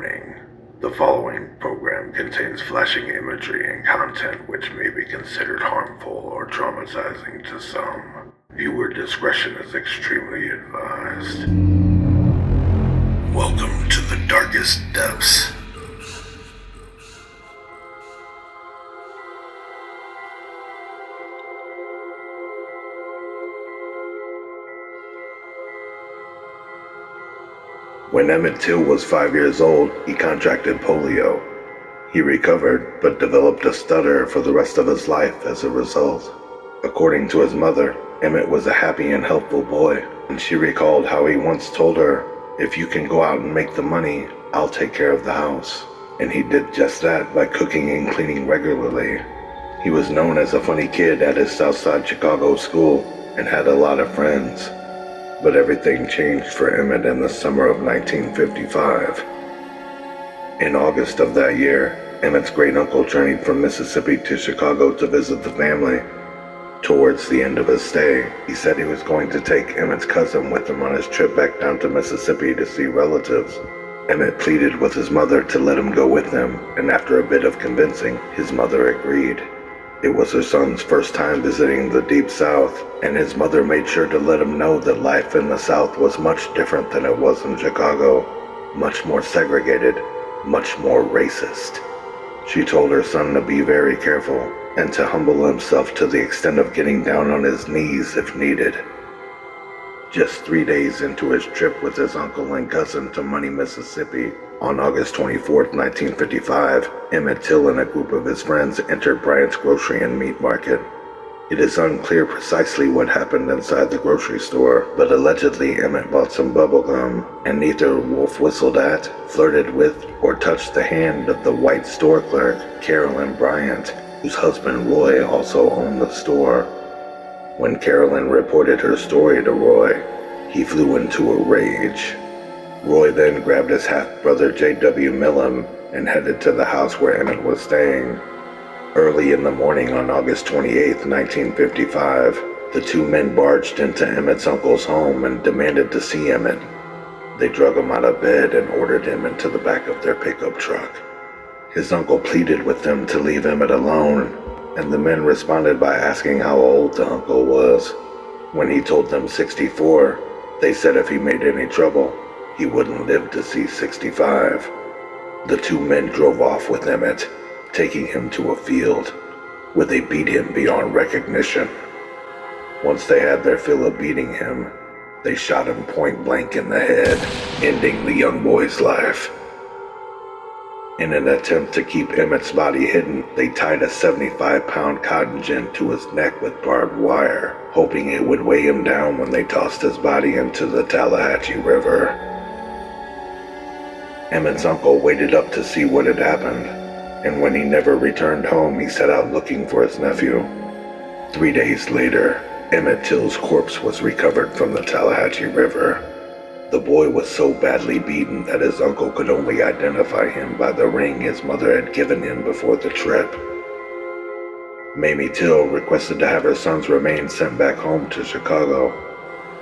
Warning. The following program contains flashing imagery and content which may be considered harmful or traumatizing to some. Viewer discretion is extremely advised. Welcome to the darkest depths. When Emmett Till was 5 years old, he contracted polio. He recovered, but developed a stutter for the rest of his life as a result. According to his mother, Emmett was a happy and helpful boy, and she recalled how he once told her, "If you can go out and make the money, I'll take care of the house." And he did just that by cooking and cleaning regularly. He was known as a funny kid at his Southside Chicago school and had a lot of friends. But everything changed for Emmett in the summer of 1955. In August of that year, Emmett's great-uncle journeyed from Mississippi to Chicago to visit the family. Towards the end of his stay, he said he was going to take Emmett's cousin with him on his trip back down to Mississippi to see relatives. Emmett pleaded with his mother to let him go with him, and after a bit of convincing, his mother agreed. It was her son's first time visiting the Deep South, and his mother made sure to let him know that life in the South was much different than it was in Chicago. Much more segregated, much more racist. She told her son to be very careful, and to humble himself to the extent of getting down on his knees if needed. Just 3 days into his trip with his uncle and cousin to Money, Mississippi, on August 24, 1955, Emmett Till and a group of his friends entered Bryant's Grocery and Meat Market. It is unclear precisely what happened inside the grocery store, but allegedly Emmett bought some bubble gum, and neither Wolf whistled at, flirted with, or touched the hand of the white store clerk, Carolyn Bryant, whose husband Roy also owned the store. When Carolyn reported her story to Roy, he flew into a rage. Roy then grabbed his half-brother J.W. Millam and headed to the house where Emmett was staying. Early in the morning on August 28, 1955, the two men barged into Emmett's uncle's home and demanded to see Emmett. They drug him out of bed and ordered him into the back of their pickup truck. His uncle pleaded with them to leave Emmett alone, and the men responded by asking how old the uncle was. When he told them 64, they said if he made any trouble, he wouldn't live to see 65. The two men drove off with Emmett, taking him to a field, where they beat him beyond recognition. Once they had their fill of beating him, they shot him point blank in the head, ending the young boy's life. In an attempt to keep Emmett's body hidden, they tied a 75-pound cotton gin to his neck with barbed wire, hoping it would weigh him down when they tossed his body into the Tallahatchie River. Emmett's uncle waited up to see what had happened, and when he never returned home, he set out looking for his nephew. 3 days later, Emmett Till's corpse was recovered from the Tallahatchie River. The boy was so badly beaten that his uncle could only identify him by the ring his mother had given him before the trip. Mamie Till requested to have her son's remains sent back home to Chicago.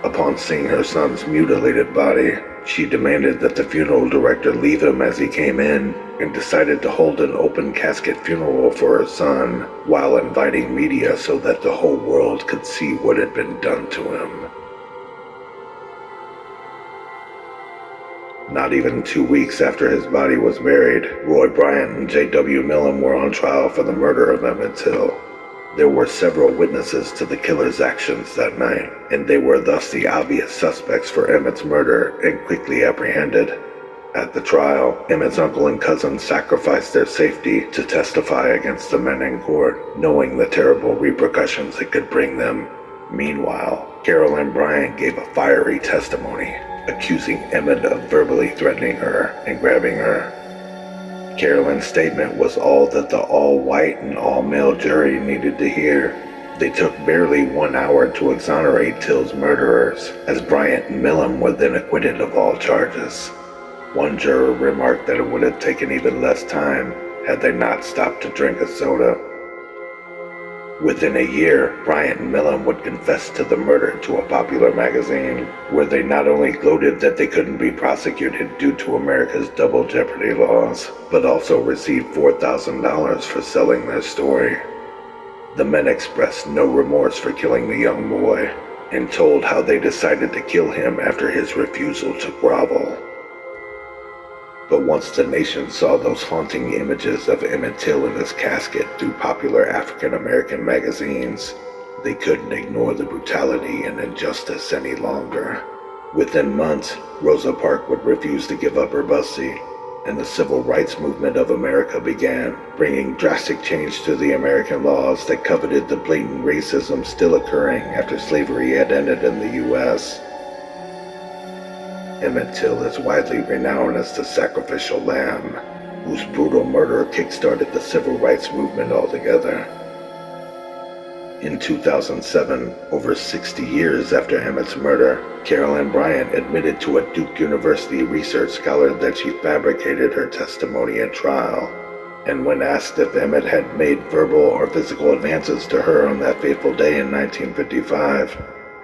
Upon seeing her son's mutilated body, she demanded that the funeral director leave him as he came in, and decided to hold an open casket funeral for her son, while inviting media so that the whole world could see what had been done to him. Not even 2 weeks after his body was buried, Roy Bryant and J.W. Millam were on trial for the murder of Emmett Till. There were several witnesses to the killer's actions that night, and they were thus the obvious suspects for Emmett's murder and quickly apprehended. At the trial, Emmett's uncle and cousin sacrificed their safety to testify against the men in court, knowing the terrible repercussions it could bring them. Meanwhile, Carolyn Bryant gave a fiery testimony, accusing Emmett of verbally threatening her and grabbing her. Carolyn's statement was all that the all-white and all-male jury needed to hear. They took barely 1 hour to exonerate Till's murderers, as Bryant and Millam were then acquitted of all charges. One juror remarked that it would have taken even less time had they not stopped to drink a soda. Within a year, Bryant and Millen would confess to the murder to a popular magazine, where they not only gloated that they couldn't be prosecuted due to America's double jeopardy laws, but also received $4,000 for selling their story. The men expressed no remorse for killing the young boy, and told how they decided to kill him after his refusal to grovel. But once the nation saw those haunting images of Emmett Till in his casket through popular African American magazines, they couldn't ignore the brutality and injustice any longer. Within months, Rosa Parks would refuse to give up her bus seat, and the civil rights movement of America began, bringing drastic change to the American laws that coveted the blatant racism still occurring after slavery had ended in the U.S. Emmett Till is widely renowned as the sacrificial lamb, whose brutal murder kickstarted the civil rights movement altogether. In 2007, over 60 years after Emmett's murder, Carolyn Bryant admitted to a Duke University research scholar that she fabricated her testimony at trial. And when asked if Emmett had made verbal or physical advances to her on that fateful day in 1955,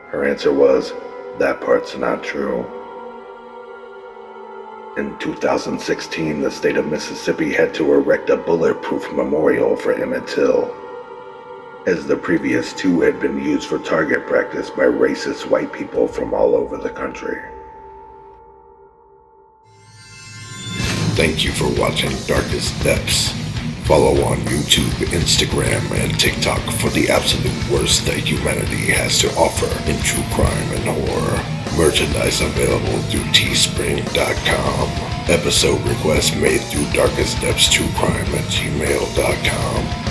her answer was, "That part's not true." In 2016, the state of Mississippi had to erect a bulletproof memorial for Emmett Till, as the previous two had been used for target practice by racist white people from all over the country. Thank you for watching Darkest Depths. Follow on YouTube, Instagram, and TikTok for the absolute worst that humanity has to offer in true crime and horror. Merchandise available through teespring.com. Episode requests made through darkestdepthstruecrime@gmail.com.